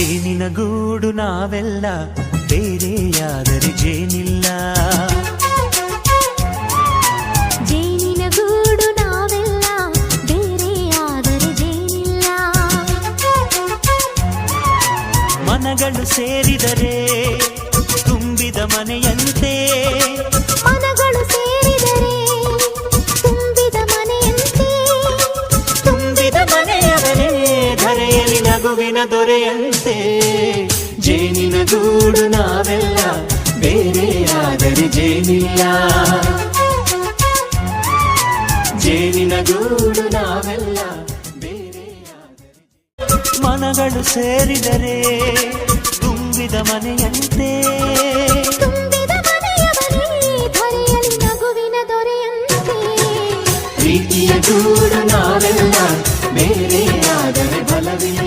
ಜೇನಿನ ಗೂಡು ನಾವೆಲ್ಲ ಬೇರೆಯಾದರೆ ಜೇನಿಲ್ಲ. ಜೇನಿನ ಗೂಡು ನಾವೆಲ್ಲ ಬೇರೆಯಾದರೆ ಜೇನಿಲ್ಲ. ಮನಗಳು ಸೇರಿದರೆ ತುಂಬಿದ ಮನೆಯಂತೆ. ಮನಗಳು ಸೇರಿದರೆ ತುಂಬಿದ ಮನೆಯಂತೆ. ತುಂಬಿದ ಮನೆಯವನೇ ಧರೆಯಲ್ಲಿ ನಗುವಿನ ದೊರೆಯಂತೆ. ಜೇನಿನ ಗೂಡು ನಾವೆಲ್ಲ ಬೇರೆಯಾದರೆ ಜೇನಿಲ್ಲ. ಜೇನಿನ ಗೂಡು ನಾವೆಲ್ಲ ಬೇರೆಯಾದರೆ. ಮನಗಳು ಸೇರಿದರೆ ತುಂಬಿದ ಮನೆಯಂತೆ. ತುಂಬಿದ ಮನೆಯವನೇ ಧರೆಯಲ್ಲಿ ನಗುವಿನ ದೊರೆಯಂತೆ. ಪ್ರೀತಿಯ ಗೂಡು ನಾವೆಲ್ಲ ಬೇರೆಯಾದರೆ ಬಲವಿಲ್ಲ.